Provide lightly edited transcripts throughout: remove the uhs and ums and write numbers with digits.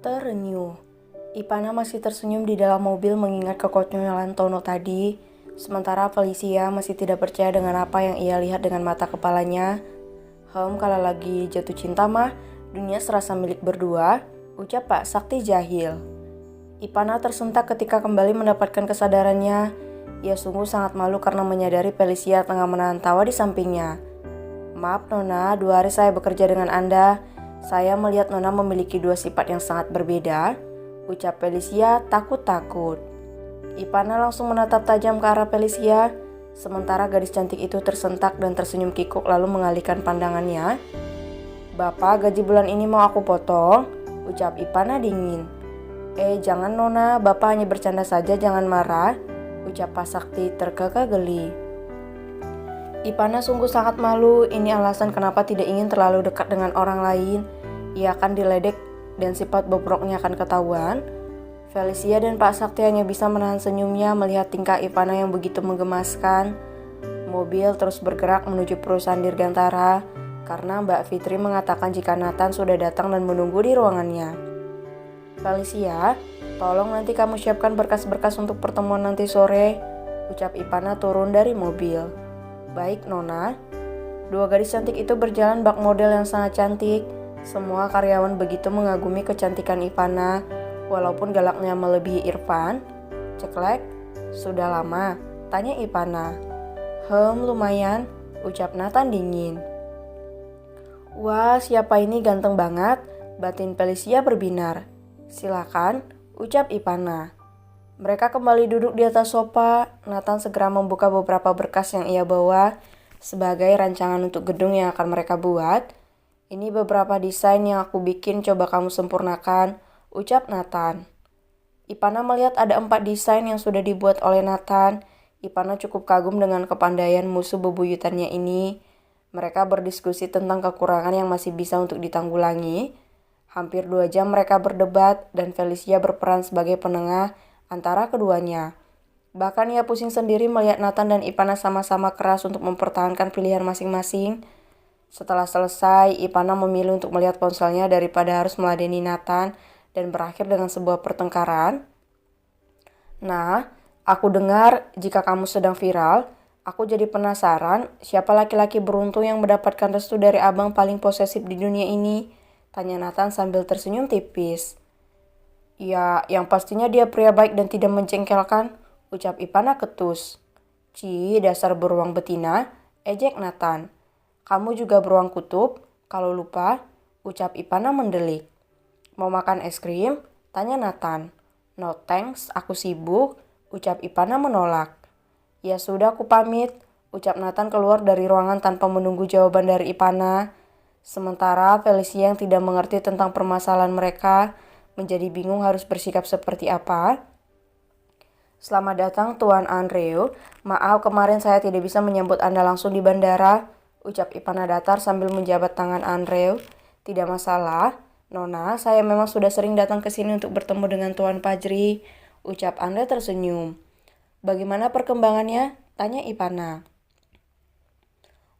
Terenyuh. Ipana masih tersenyum di dalam mobil mengingat kekonyolan Tono tadi, sementara Felicia masih tidak percaya dengan apa yang ia lihat dengan mata kepalanya. Kalau lagi jatuh cinta mah, dunia serasa milik berdua, ucap Pak Sakti jahil. Ipana tersentak ketika kembali mendapatkan kesadarannya. Ia sungguh sangat malu karena menyadari Felicia tengah menahan tawa di sampingnya. Maaf Nona, 2 hari saya bekerja dengan Anda. Saya melihat Nona memiliki 2 sifat yang sangat berbeda, ucap Felicia takut-takut. Ipana langsung menatap tajam ke arah Felicia, sementara gadis cantik itu tersentak dan tersenyum kikuk lalu mengalihkan pandangannya. Bapak, gaji bulan ini mau aku potong, ucap Ipana dingin. Jangan Nona, Bapak hanya bercanda saja, jangan marah, ucap Pak Sakti terkekeh geli. Ipana sungguh sangat malu, ini alasan kenapa tidak ingin terlalu dekat dengan orang lain. Ia akan diledek dan sifat bobroknya akan ketahuan. Felicia dan Pak Sakti hanya bisa menahan senyumnya melihat tingkah Ipana yang begitu menggemaskan. Mobil terus bergerak menuju perusahaan Dirgantara karena Mbak Fitri mengatakan jika Nathan sudah datang dan menunggu di ruangannya. Felicia, tolong nanti kamu siapkan berkas-berkas untuk pertemuan nanti sore, ucap Ipana turun dari mobil. Baik Nona. 2 gadis cantik itu berjalan bak model yang sangat cantik. Semua karyawan begitu mengagumi kecantikan Ipana, walaupun galaknya melebihi Irfan. Ceklek, sudah lama? Tanya Ipana. Lumayan, ucap Nathan dingin. Wah, siapa ini ganteng banget, batin Felicia berbinar. Silakan, ucap Ipana. Mereka kembali duduk di atas sofa. Nathan segera membuka beberapa berkas yang ia bawa sebagai rancangan untuk gedung yang akan mereka buat. Ini beberapa desain yang aku bikin, coba kamu sempurnakan, ucap Nathan. Ipana melihat ada 4 desain yang sudah dibuat oleh Nathan. Ipana cukup kagum dengan kepandaian musuh bebuyutannya ini. Mereka berdiskusi tentang kekurangan yang masih bisa untuk ditanggulangi. Hampir 2 jam mereka berdebat dan Felicia berperan sebagai penengah antara keduanya. Bahkan ia pusing sendiri melihat Nathan dan Ipana sama-sama keras untuk mempertahankan pilihan masing-masing. Setelah selesai, Ipana memilih untuk melihat ponselnya daripada harus meladeni Nathan dan berakhir dengan sebuah pertengkaran. Nah, aku dengar jika kamu sedang viral, aku jadi penasaran siapa laki-laki beruntung yang mendapatkan restu dari abang paling posesif di dunia ini, tanya Nathan sambil tersenyum tipis. Ya, yang pastinya dia pria baik dan tidak menjengkelkan, ucap Ipana ketus. Dasar beruang betina, ejek Nathan. Kamu juga beruang kutub, kalau lupa, ucap Ipana mendelik. Mau makan es krim? Tanya Nathan. No thanks, aku sibuk, ucap Ipana menolak. Ya sudah, aku pamit, ucap Nathan keluar dari ruangan tanpa menunggu jawaban dari Ipana. Sementara Felicia yang tidak mengerti tentang permasalahan mereka menjadi bingung harus bersikap seperti apa. Selamat datang Tuan Andrew. Maaf kemarin saya tidak bisa menyambut Anda langsung di bandara, ucap Ipana datar sambil menjabat tangan Andrew. Tidak masalah, Nona, saya memang sudah sering datang ke sini untuk bertemu dengan Tuan Fajri, ucap Andrew tersenyum. Bagaimana perkembangannya? Tanya Ipana.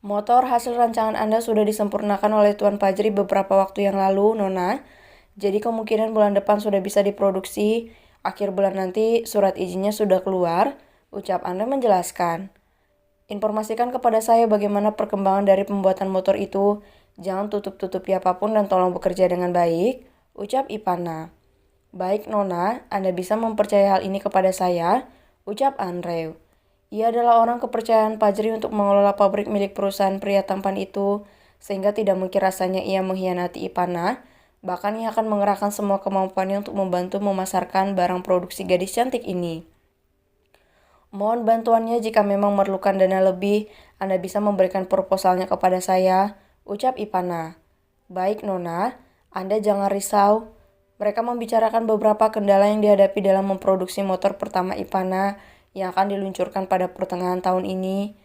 Motor hasil rancangan Anda sudah disempurnakan oleh Tuan Fajri beberapa waktu yang lalu, Nona. Jadi kemungkinan bulan depan sudah bisa diproduksi, akhir bulan nanti surat izinnya sudah keluar, ucap Anda menjelaskan. Informasikan kepada saya bagaimana perkembangan dari pembuatan motor itu, jangan tutup-tutupi apapun dan tolong bekerja dengan baik, ucap Ipana. Baik Nona, Anda bisa mempercayai hal ini kepada saya, ucap Andrew. Ia adalah orang kepercayaan Fajri untuk mengelola pabrik milik perusahaan pria tampan itu, sehingga tidak mungkin rasanya ia mengkhianati Ipana. Bahkan ia akan mengerahkan semua kemampuannya untuk membantu memasarkan barang produksi gadis cantik ini. Mohon bantuannya jika memang memerlukan dana lebih, Anda bisa memberikan proposalnya kepada saya, ucap Ipana. Baik Nona, Anda jangan risau. Mereka membicarakan beberapa kendala yang dihadapi dalam memproduksi motor pertama Ipana yang akan diluncurkan pada pertengahan tahun ini.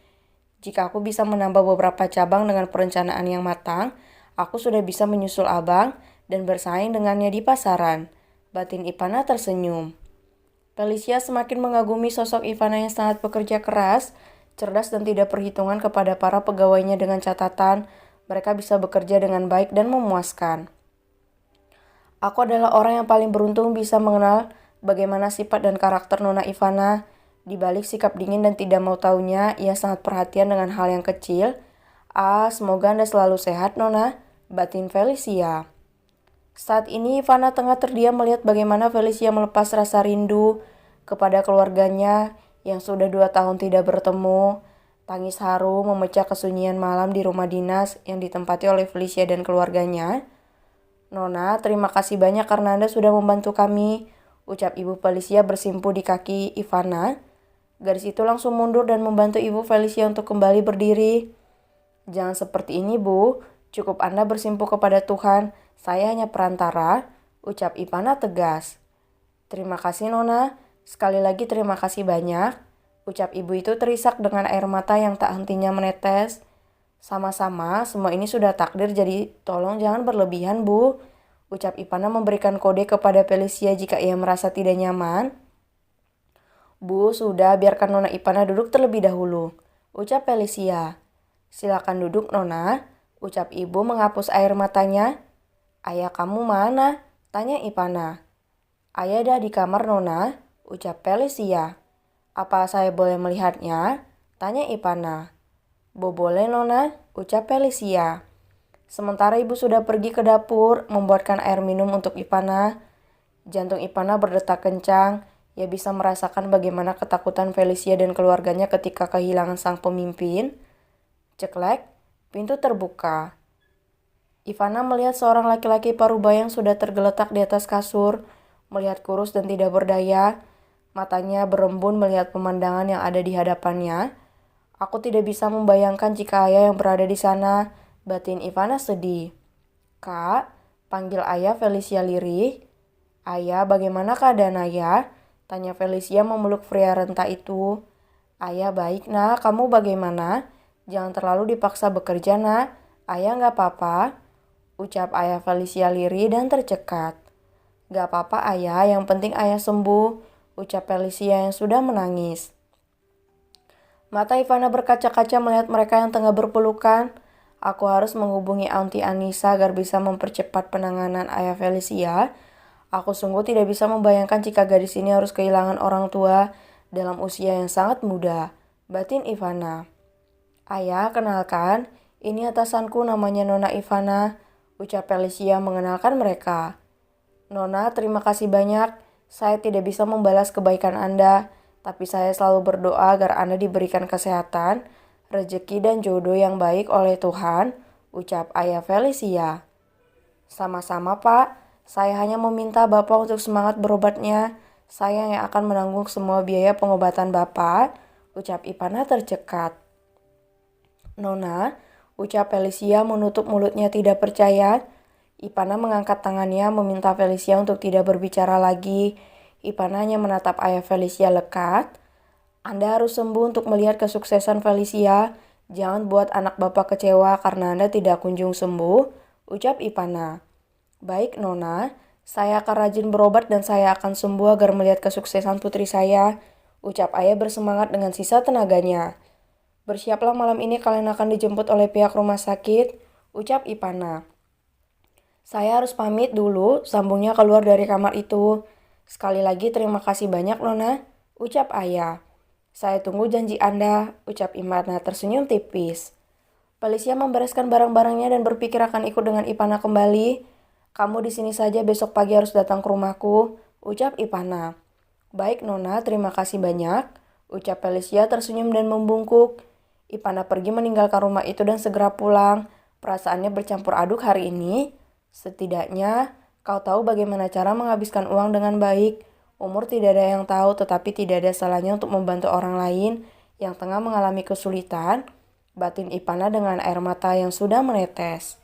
Jika aku bisa menambah beberapa cabang dengan perencanaan yang matang, aku sudah bisa menyusul abang dan bersaing dengannya di pasaran. Batin Ipana tersenyum. Felicia semakin mengagumi sosok Ipana yang sangat bekerja keras, cerdas dan tidak perhitungan kepada para pegawainya dengan catatan mereka bisa bekerja dengan baik dan memuaskan. Aku adalah orang yang paling beruntung bisa mengenal bagaimana sifat dan karakter Nona Ivana. Di balik sikap dingin dan tidak mau taunya, ia sangat perhatian dengan hal yang kecil. Semoga Anda selalu sehat, Nona. Batin Felicia. Saat ini Ivana tengah terdiam melihat bagaimana Felicia melepas rasa rindu kepada keluarganya yang sudah 2 tahun tidak bertemu. Tangis haru memecah kesunyian malam di rumah dinas yang ditempati oleh Felicia dan keluarganya. Nona, terima kasih banyak karena Anda sudah membantu kami, ucap Ibu Felicia bersimpuh di kaki Ivana. Gadis itu langsung mundur dan membantu Ibu Felicia untuk kembali berdiri. Jangan seperti ini, Bu. Cukup Anda bersimpuh kepada Tuhan. Saya hanya perantara, ucap Ivana tegas. Terima kasih, Nona. Sekali lagi terima kasih banyak, ucap ibu itu terisak dengan air mata yang tak hentinya menetes. Sama-sama, semua ini sudah takdir, jadi tolong jangan berlebihan, Bu. Ucap Ivana memberikan kode kepada Felicia jika ia merasa tidak nyaman. Bu, sudah, biarkan Nona Ivana duduk terlebih dahulu, ucap Felicia. Silakan duduk, Nona, ucap ibu menghapus air matanya. Ayah kamu mana? Tanya Ivana. Ayah ada di kamar, Nona, ucap Felicia. Apa saya boleh melihatnya? Tanya Ivana. Boleh, Nona, ucap Felicia. Sementara ibu sudah pergi ke dapur membuatkan air minum untuk Ivana. Jantung Ivana berdetak kencang. Ia bisa merasakan bagaimana ketakutan Felicia dan keluarganya ketika kehilangan sang pemimpin. Ceklek, pintu terbuka. Ivana melihat seorang laki-laki parubaya yang sudah tergeletak di atas kasur, melihat kurus dan tidak berdaya. Matanya berembun melihat pemandangan yang ada di hadapannya. Aku tidak bisa membayangkan jika ayah yang berada di sana, batin Ivana sedih. Kak, panggil ayah Felicia lirih. Ayah, bagaimana keadaan ayah? Tanya Felicia memeluk pria renta itu. Ayah baik, nak, kamu bagaimana? Jangan terlalu dipaksa bekerja, nak. Ayah gak apa-apa, ucap ayah Felicia lirih dan tercekat. Gak apa-apa ayah, yang penting ayah sembuh, ucap Felicia yang sudah menangis. Mata Ivana berkaca-kaca melihat mereka yang tengah berpelukan. Aku harus menghubungi Aunty Anissa agar bisa mempercepat penanganan ayah Felicia. Aku sungguh tidak bisa membayangkan jika gadis ini harus kehilangan orang tua dalam usia yang sangat muda, batin Ivana. Ayah, kenalkan, ini atasanku namanya Nona Ivana, ucap Felicia mengenalkan mereka. Nona, terima kasih banyak. Saya tidak bisa membalas kebaikan Anda, tapi saya selalu berdoa agar Anda diberikan kesehatan, rezeki dan jodoh yang baik oleh Tuhan, ucap ayah Felicia. Sama-sama, Pak. Saya hanya meminta Bapak untuk semangat berobatnya. Saya yang akan menanggung semua biaya pengobatan Bapak, ucap Ivana tercekat. Nona, ucap Felicia menutup mulutnya tidak percaya. Ivana mengangkat tangannya meminta Felicia untuk tidak berbicara lagi. Ivana hanya menatap ayah Felicia lekat. Anda harus sembuh untuk melihat kesuksesan Felicia. Jangan buat anak Bapak kecewa karena Anda tidak kunjung sembuh, ucap Ivana. Baik, Nona. Saya akan rajin berobat dan saya akan sembuh agar melihat kesuksesan putri saya, ucap ayah bersemangat dengan sisa tenaganya. Bersiaplah, malam ini kalian akan dijemput oleh pihak rumah sakit, ucap Ivana. Saya harus pamit dulu, sambungnya keluar dari kamar itu. Sekali lagi terima kasih banyak, Nona, ucap ayah. Saya tunggu janji Anda, ucap Ivana tersenyum tipis. Felicia membereskan barang-barangnya dan berpikir akan ikut dengan Ivana kembali. Kamu di sini saja, besok pagi harus datang ke rumahku, ucap Ivana. Baik, Nona, terima kasih banyak, ucap Felicia tersenyum dan membungkuk. Ivana pergi meninggalkan rumah itu dan segera pulang. Perasaannya bercampur aduk hari ini. Setidaknya, kau tahu bagaimana cara menghabiskan uang dengan baik. Umur tidak ada yang tahu, tetapi tidak ada salahnya untuk membantu orang lain yang tengah mengalami kesulitan, batin Ivana dengan air mata yang sudah menetes.